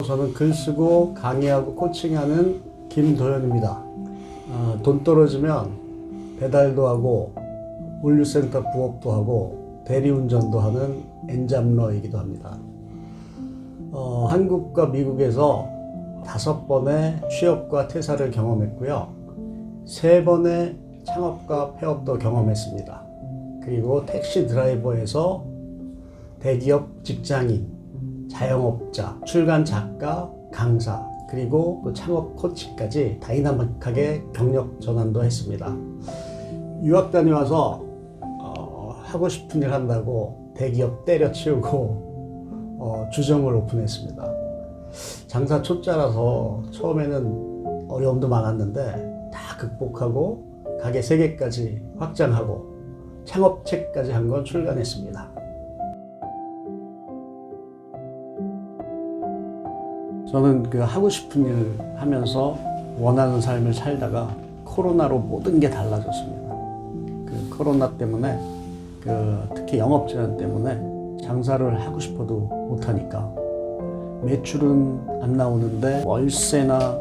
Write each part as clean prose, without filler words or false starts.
저는 글 쓰고 강의하고 코칭하는 김도현입니다. 돈 떨어지면 배달도 하고 물류센터 부업도 하고 대리운전도 하는 엔잡러이기도 합니다. 한국과 미국에서 5번의 취업과 퇴사를 경험했고요. 3번의 창업과 폐업도 경험했습니다. 그리고 택시 드라이버에서 대기업 직장인, 자영업자, 출간 작가, 강사, 그리고 또 창업 코치까지 다이나믹하게 경력 전환도 했습니다. 유학 다녀와서 하고 싶은 일 한다고 대기업 때려치우고 주점을 오픈했습니다. 장사 초짜라서 처음에는 어려움도 많았는데 다 극복하고 가게 3개까지 확장하고 창업책까지 한 권 출간했습니다. 저는 그 하고 싶은 일 하면서 원하는 삶을 살다가 코로나로 모든 게 달라졌습니다. 그 코로나 때문에 특히 영업 제한 때문에 장사를 하고 싶어도 못하니까 매출은 안 나오는데 월세나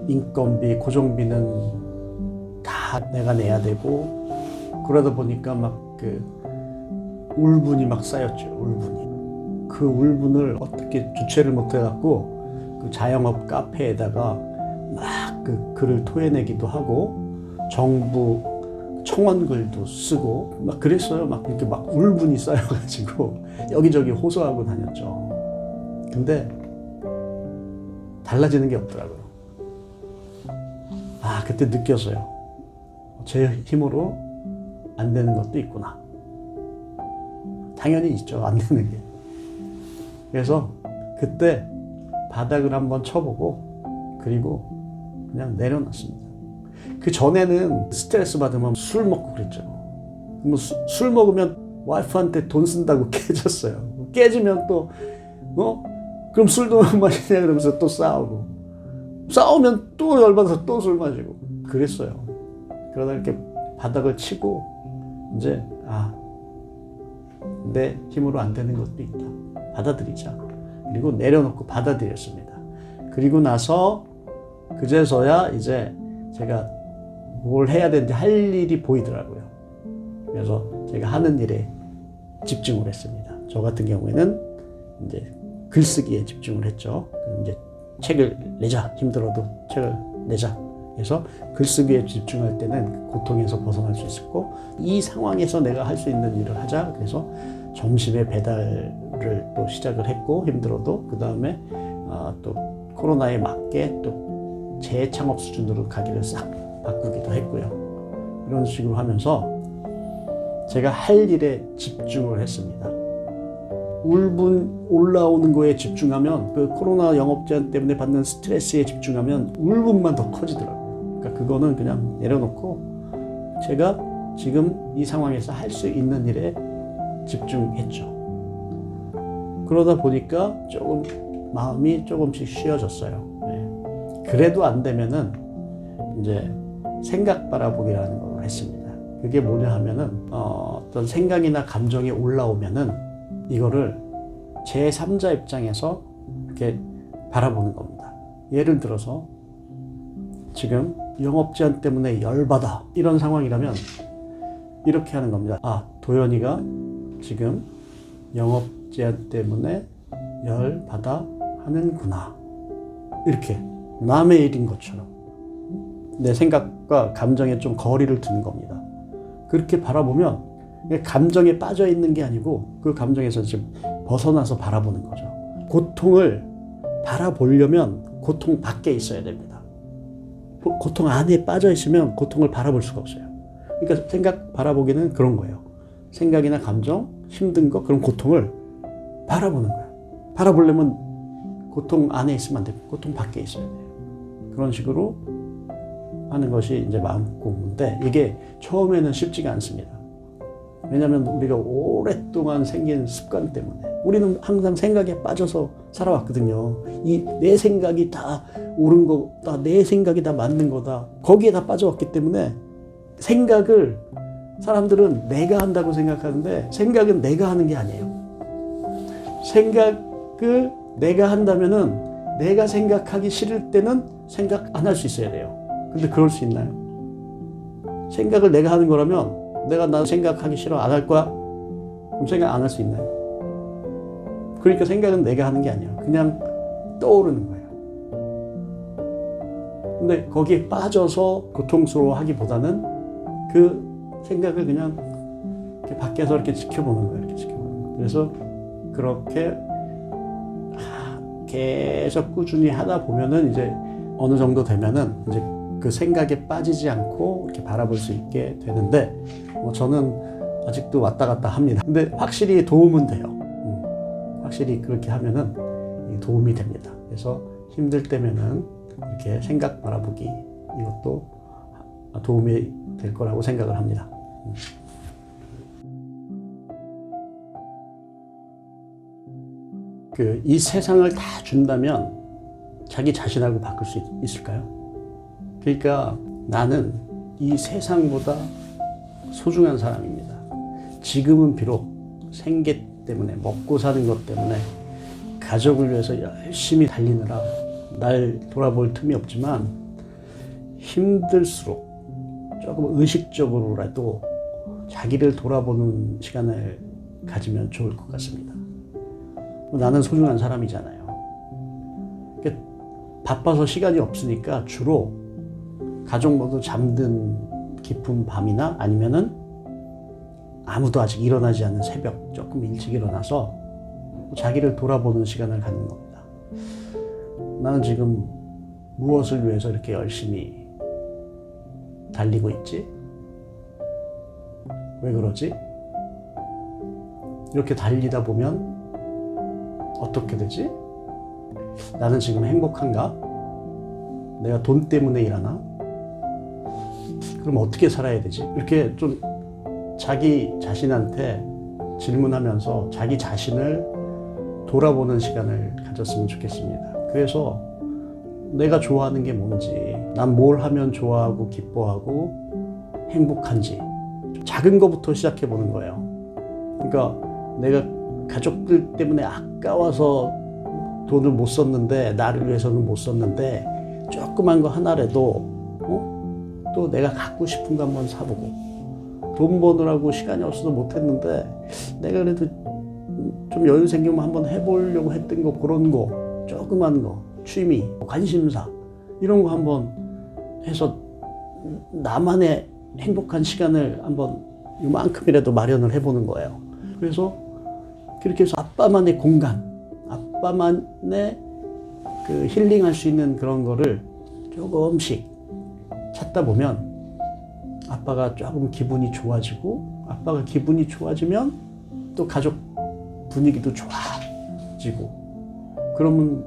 인건비, 고정비는 다 내가 내야 되고 그러다 보니까 막 울분이 막 쌓였죠. 울분이. 그 울분을 어떻게 주체를 못 해갖고 그 자영업 카페에다가 막 그 글을 토해내기도 하고 정부 청원글도 쓰고 막 그랬어요. 막 이렇게 막 울분이 쌓여가지고 여기저기 호소하고 다녔죠. 근데 달라지는 게 없더라고요. 그때 느꼈어요. 제 힘으로 안 되는 것도 있구나. 당연히 있죠. 안 되는 게. 그래서 그때 바닥을 한번 쳐보고 그리고 그냥 내려놨습니다. 그 전에는 스트레스 받으면 술 먹고 그랬죠. 술 먹으면 와이프한테 돈 쓴다고 깨졌어요. 깨지면 또 그럼 술도 마시냐 그러면서 또 싸우고 싸우면 또 열받아서 또 술 마시고 그랬어요. 그러다 이렇게 바닥을 치고 이제 내 힘으로 안 되는 것도 있다. 받아들이자. 그리고 내려놓고 받아들였습니다. 그리고 나서 그제서야 이제 제가 뭘 해야 되는지 할 일이 보이더라고요. 그래서 제가 하는 일에 집중을 했습니다. 저 같은 경우에는 이제 글쓰기에 집중을 했죠. 이제 책을 내자. 힘들어도 책을 내자. 그래서 글쓰기에 집중할 때는 고통에서 벗어날 수 있었고 이 상황에서 내가 할 수 있는 일을 하자. 그래서 점심에 배달을 또 시작을 했고 힘들어도 그 다음에 또 코로나에 맞게 또 재창업 수준으로 가기를 싹 바꾸기도 했고요. 이런 식으로 하면서 제가 할 일에 집중을 했습니다. 울분 올라오는 거에 집중하면 그 코로나 영업 제한 때문에 받는 스트레스에 집중하면 울분만 더 커지더라고요. 그러니까 그거는 그냥 내려놓고 제가 지금 이 상황에서 할 수 있는 일에 집중했죠. 그러다 보니까 조금 마음이 조금씩 쉬어졌어요. 그래도 안 되면은 이제 생각 바라보기라는 걸 했습니다. 그게 뭐냐 하면은 어떤 생각이나 감정이 올라오면은 이거를 제3자 입장에서 이렇게 바라보는 겁니다. 예를 들어서 지금 영업 제한 때문에 열받아 이런 상황이라면 이렇게 하는 겁니다. 도현이가 지금 영업 제한 때문에 열받아 하는구나. 이렇게 남의 일인 것처럼 내 생각과 감정에 좀 거리를 두는 겁니다. 그렇게 바라보면 감정에 빠져 있는 게 아니고 그 감정에서 지금 벗어나서 바라보는 거죠. 고통을 바라보려면 고통 밖에 있어야 됩니다. 고통 안에 빠져 있으면 고통을 바라볼 수가 없어요. 그러니까 생각 바라보기는 그런 거예요. 생각이나 감정, 힘든 거, 그런 고통을 바라보는 거예요. 바라보려면 고통 안에 있으면 안 돼요. 고통 밖에 있어야 돼요. 그런 식으로 하는 것이 이제 마음 공부인데 이게 처음에는 쉽지가 않습니다. 왜냐하면 우리가 오랫동안 생긴 습관 때문에 우리는 항상 생각에 빠져서 살아왔거든요. 내 생각이 다 옳은 거다, 내 생각이 다 맞는 거다, 거기에 다 빠져왔기 때문에 생각을 사람들은 내가 한다고 생각하는데 생각은 내가 하는 게 아니에요. 생각을 내가 한다면은 내가 생각하기 싫을 때는 생각 안 할 수 있어야 돼요. 근데 그럴 수 있나요? 생각을 내가 하는 거라면 내가 나 생각하기 싫어 안 할 거야? 그럼 생각 안 할 수 있나요? 그러니까 생각은 내가 하는 게 아니야. 그냥 떠오르는 거예요. 근데 거기에 빠져서 고통스러워하기보다는 그 생각을 그냥 이렇게 밖에서 이렇게 지켜보는 거예요. 이렇게 지켜보는 거예요. 그래서 그렇게 계속 꾸준히 하다 보면은 이제 어느 정도 되면은 이제 그 생각에 빠지지 않고 이렇게 바라볼 수 있게 되는데 저는 아직도 왔다 갔다 합니다. 근데 확실히 도움은 돼요. 확실히 그렇게 하면은 도움이 됩니다. 그래서 힘들 때면은 이렇게 생각 바라보기 이것도 도움이 될 거라고 생각을 합니다. 이 세상을 다 준다면 자기 자신하고 바꿀 수 있을까요? 그러니까 나는 이 세상보다 소중한 사람입니다. 지금은 비록 생계 때문에 먹고 사는 것 때문에 가족을 위해서 열심히 달리느라 날 돌아볼 틈이 없지만 힘들수록 조금 의식적으로라도 자기를 돌아보는 시간을 가지면 좋을 것 같습니다. 나는 소중한 사람이잖아요. 그러니까 바빠서 시간이 없으니까 주로 가족 모두 잠든 깊은 밤이나 아니면은 아무도 아직 일어나지 않은 새벽 조금 일찍 일어나서 자기를 돌아보는 시간을 갖는 겁니다. 나는 지금 무엇을 위해서 이렇게 열심히 달리고 있지? 왜 그러지? 이렇게 달리다 보면 어떻게 되지? 나는 지금 행복한가? 내가 돈 때문에 일하나? 그럼 어떻게 살아야 되지? 이렇게 좀 자기 자신한테 질문하면서 자기 자신을 돌아보는 시간을 가졌으면 좋겠습니다. 그래서 내가 좋아하는 게 뭔지, 난 뭘 하면 좋아하고 기뻐하고 행복한지 작은 거부터 시작해 보는 거예요. 그러니까 내가 가족들 때문에 아까워서 돈을 못 썼는데, 나를 위해서는 못 썼는데 조그만 거 하나라도 또 내가 갖고 싶은 거 한번 사보고, 돈 버느라고 시간이 없어서 못했는데 내가 그래도 좀 여유 생기면 한번 해보려고 했던 거, 그런 거 조그만 거, 취미, 관심사 이런 거 한번 해서 나만의 행복한 시간을 한번 이만큼이라도 마련을 해보는 거예요. 그래서 그렇게 해서 아빠만의 공간, 아빠만의 그 힐링할 수 있는 그런 거를 조금씩 찾다 보면 아빠가 조금 기분이 좋아지고, 아빠가 기분이 좋아지면 또 가족 분위기도 좋아지고, 그러면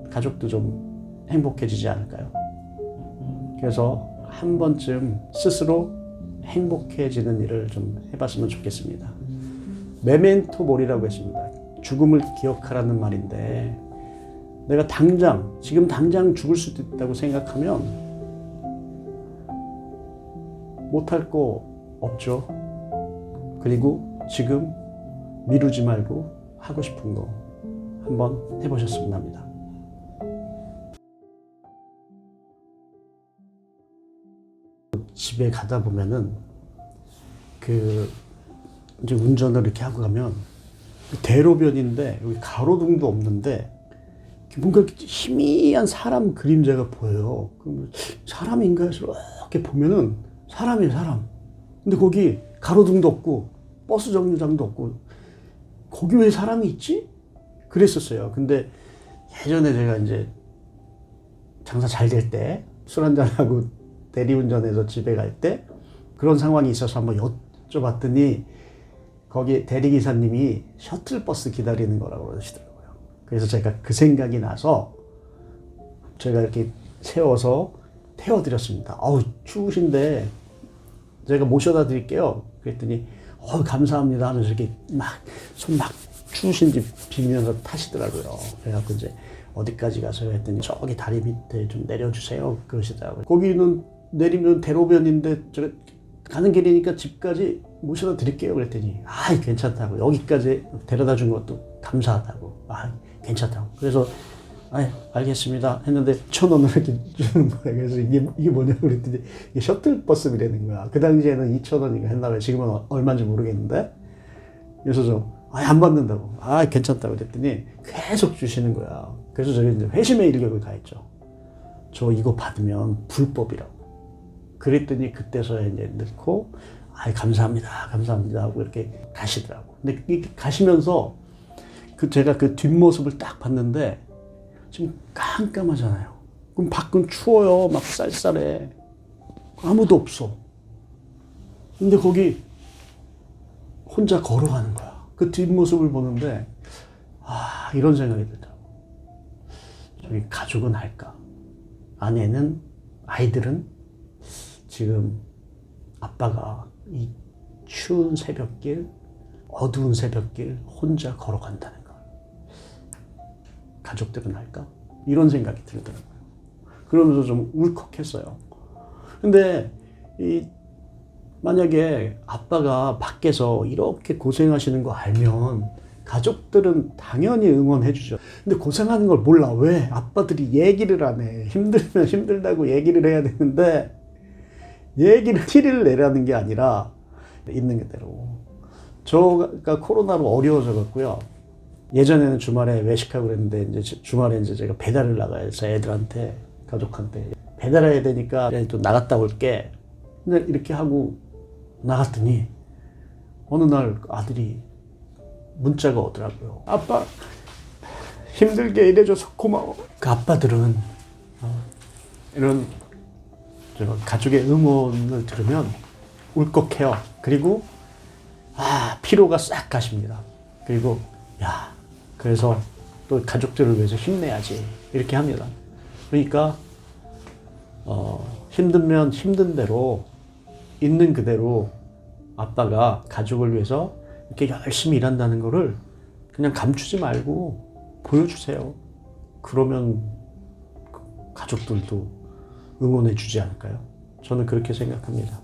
가족도 좀 행복해지지 않을까요? 그래서 한 번쯤 스스로 행복해지는 일을 좀 해봤으면 좋겠습니다. 메멘토 모리라고 했습니다. 죽음을 기억하라는 말인데, 내가 지금 당장 죽을 수도 있다고 생각하면 못할 거 없죠. 그리고 지금 미루지 말고 하고 싶은 거 한번 해보셨으면 합니다. 집에 가다 보면은 이제 운전을 이렇게 하고 가면 대로변인데 여기 가로등도 없는데 뭔가 희미한 사람 그림자가 보여요. 그러면 사람인가 해서 이렇게 보면은 사람이에요, 사람. 근데 거기 가로등도 없고 버스 정류장도 없고 거기 왜 사람이 있지? 그랬었어요. 근데 예전에 제가 이제 장사 잘 될 때 술 한잔하고 대리운전해서 집에 갈 때 그런 상황이 있어서 한번 여쭤봤더니 거기 대리기사님이 셔틀버스 기다리는 거라고 그러시더라고요. 그래서 제가 그 생각이 나서 제가 이렇게 세워서 태워드렸습니다. 추우신데 제가 모셔다 드릴게요. 그랬더니 감사합니다 하면서 이렇게 손 추우신지 빌면서 타시더라고요. 그래갖고 이제 어디까지 가서요 했더니 저기 다리 밑에 좀 내려주세요 그러시더라고요. 거기는 내리면 대로변인데 제가 가는 길이니까 집까지 모셔다 드릴게요 그랬더니 괜찮다고, 여기까지 데려다 준 것도 감사하다고, 괜찮다고. 그래서 알겠습니다 했는데 1,000원을 이렇게 주는 거예요. 그래서 이게 뭐냐고 그랬더니 이게 셔틀버스비라는 거야. 그 당시에는 2,000원인가 했나 봐요. 지금은 얼마인지 모르겠는데. 그래서 좀 안 받는다고. 괜찮다고 그랬더니 계속 주시는 거야. 그래서 저희 이제 회심의 일격을 가했죠. 저 이거 받으면 불법이라고. 그랬더니 그때서야 이제 넣고 감사합니다 하고 이렇게 가시더라고. 근데 이렇게 가시면서 제가 그 뒷모습을 딱 봤는데 지금 깜깜하잖아요. 그럼 밖은 추워요. 막 쌀쌀해. 아무도 없어. 근데 거기 혼자 걸어가는 거야. 그 뒷모습을 보는데 이런 생각이 들더라고. 저기 가족은 할까? 아내는, 아이들은 지금 아빠가 이 추운 새벽길, 어두운 새벽길 혼자 걸어간다는 거. 가족들은 할까? 이런 생각이 들더라고요. 그러면서 좀 울컥했어요. 근데 만약에 아빠가 밖에서 이렇게 고생하시는 거 알면 가족들은 당연히 응원해 주죠. 근데 고생하는 걸 몰라. 왜? 아빠들이 얘기를 안 해. 힘들면 힘들다고 얘기를 해야 되는데 티를 내라는 게 아니라 있는 그대로. 저가 코로나로 어려워져 갖고요. 예전에는 주말에 외식하고 그랬는데 이제 주말에 이제 제가 배달을 나가야 해서 애들한테, 가족한테 배달해야 되니까 또 나갔다 올게. 근데 이렇게 하고 나갔더니 어느 날 아들이 문자가 오더라고요. 아빠 힘들게 일해줘서 고마워. 그 아빠들은 이런 가족의 응원을 들으면 울컥해요. 그리고 피로가 싹 가십니다. 그리고 그래서 또 가족들을 위해서 힘내야지 이렇게 합니다. 그러니까 힘들면 힘든 대로 있는 그대로 아빠가 가족을 위해서 이렇게 열심히 일한다는 거를 그냥 감추지 말고 보여주세요. 그러면 가족들도 응원해 주지 않을까요? 저는 그렇게 생각합니다.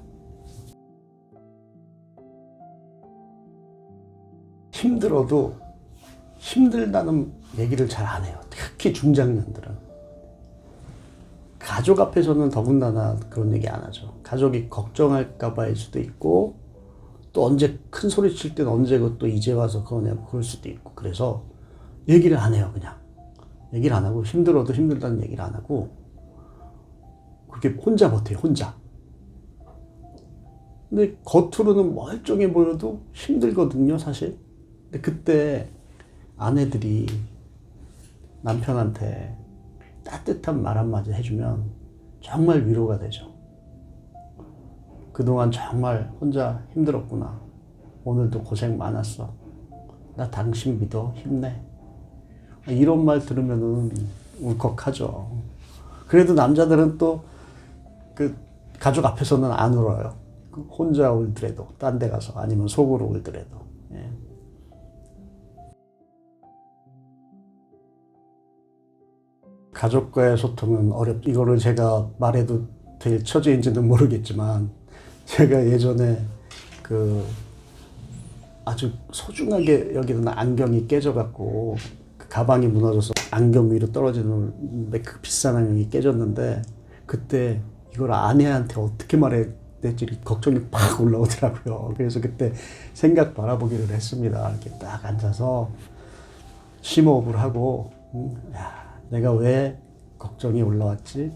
힘들어도 힘들다는 얘기를 잘 안 해요. 특히 중장년들은. 가족 앞에서는 더군다나 그런 얘기 안 하죠. 가족이 걱정할까 봐일 수도 있고, 또 언제 큰 소리 칠 때는 언제 그것도 이제 와서 그러냐고 그럴 수도 있고, 그래서 얘기를 안 해요. 그냥 얘기를 안 하고, 힘들어도 힘들다는 얘기를 안 하고 그렇게 혼자 버텨요. 혼자. 근데 겉으로는 멀쩡해 보여도 힘들거든요, 사실. 근데 그때 아내들이 남편한테 따뜻한 말 한마디 해주면 정말 위로가 되죠. 그동안 정말 혼자 힘들었구나. 오늘도 고생 많았어. 나 당신 믿어. 힘내. 이런 말 들으면은 울컥하죠. 그래도 남자들은 또 그 가족 앞에서는 안 울어요. 혼자 울더라도, 딴 데 가서, 아니면 속으로 울더라도. 예. 가족과의 소통은 어렵죠. 이거를 제가 말해도 될 처지인지는 모르겠지만, 제가 예전에 아주 소중하게 여기는 안경이 깨져갖고, 그 가방이 무너져서 안경 위로 떨어지는 그 비싼 안경이 깨졌는데, 그때 이걸 아내한테 어떻게 말해야 될지 걱정이 팍 올라오더라고요. 그래서 그때 생각 바라보기를 했습니다. 이렇게 딱 앉아서 심호흡을 하고, 내가 왜 걱정이 올라왔지?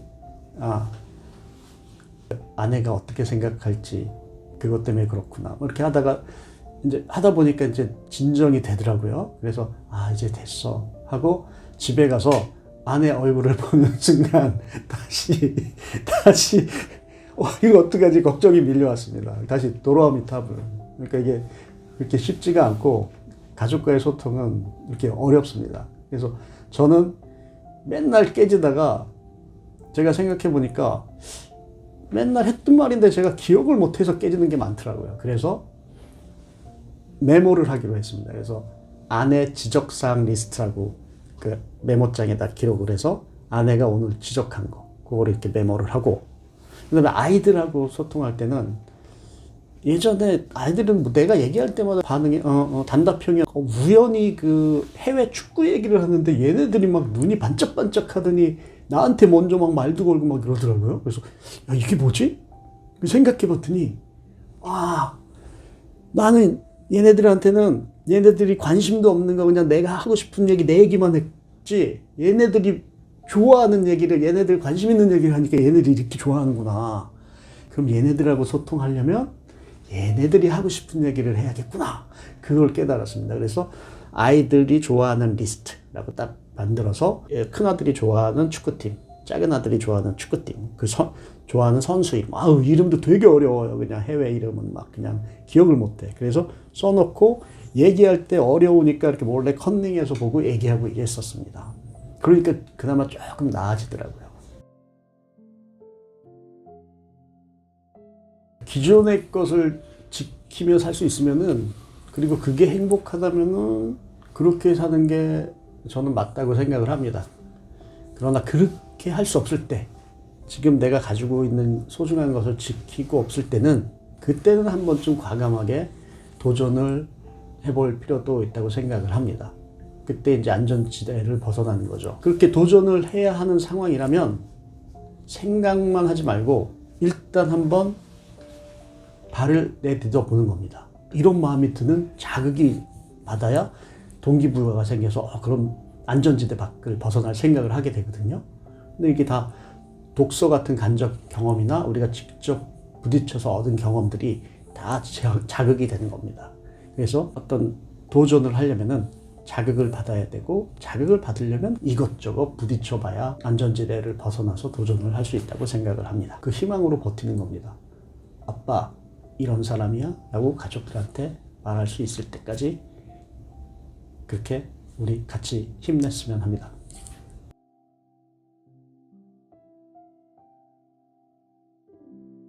아내가 어떻게 생각할지, 그것 때문에 그렇구나. 이렇게 하다 보니까 이제 진정이 되더라고요. 그래서 이제 됐어 하고 집에 가서 아내 얼굴을 보는 순간 다시 이거 어떡하지 걱정이 밀려왔습니다. 다시 도로아미 탑을. 그러니까 이게 그렇게 쉽지가 않고 가족과의 소통은 이렇게 어렵습니다. 그래서 저는 맨날 깨지다가 제가 생각해 보니까 맨날 했던 말인데 제가 기억을 못해서 깨지는 게 많더라고요. 그래서 메모를 하기로 했습니다. 그래서 아내 지적사항 리스트라고 그 메모장에다 기록을 해서 아내가 오늘 지적한 거, 그거를 이렇게 메모를 하고, 그 다음에 아이들하고 소통할 때는 예전에 아이들은 뭐 내가 얘기할 때마다 반응이 단답형이 우연히 그 해외 축구 얘기를 하는데 얘네들이 막 눈이 반짝반짝 하더니 나한테 먼저 막 말도 걸고 막 그러더라고요. 그래서 야, 이게 뭐지? 생각해 봤더니 나는 얘네들한테는 얘네들이 관심도 없는 거 그냥 내가 하고 싶은 얘기 내 얘기만 했지, 얘네들이 좋아하는 얘기를, 얘네들 관심 있는 얘기를 하니까 얘네들이 이렇게 좋아하는구나. 그럼 얘네들하고 소통하려면 얘네들이 하고 싶은 얘기를 해야겠구나. 그걸 깨달았습니다. 그래서 아이들이 좋아하는 리스트라고 딱 만들어서 큰아들이 좋아하는 축구팀, 작은아들이 좋아하는 축구팀, 좋아하는 선수 이름. 이름도 되게 어려워요. 그냥 해외 이름은 막 그냥 기억을 못해. 그래서 써놓고 얘기할 때 어려우니까 이렇게 몰래 컨닝해서 보고 얘기하고 이랬었습니다. 그러니까 그나마 조금 나아지더라고요. 기존의 것을 지키며 살 수 있으면은, 그리고 그게 행복하다면은 그렇게 사는 게 저는 맞다고 생각을 합니다. 그러나 그렇게 할 수 없을 때, 지금 내가 가지고 있는 소중한 것을 지키고 없을 때는, 그때는 한 번쯤 과감하게 도전을 해볼 필요도 있다고 생각을 합니다. 그때 이제 안전지대를 벗어나는 거죠. 그렇게 도전을 해야 하는 상황이라면 생각만 하지 말고 일단 한번 발을 내딛어 보는 겁니다. 이런 마음이 드는 자극이 받아야 동기부여가 생겨서 그럼 안전지대 밖을 벗어날 생각을 하게 되거든요. 근데 이게 다 독서 같은 간접 경험이나 우리가 직접 부딪혀서 얻은 경험들이 다 자극이 되는 겁니다. 그래서 어떤 도전을 하려면은 자극을 받아야 되고, 자극을 받으려면 이것저것 부딪혀 봐야 안전지대를 벗어나서 도전을 할 수 있다고 생각을 합니다. 그 희망으로 버티는 겁니다. 아빠 이런 사람이야 라고 가족들한테 말할 수 있을 때까지 그렇게 우리 같이 힘냈으면 합니다.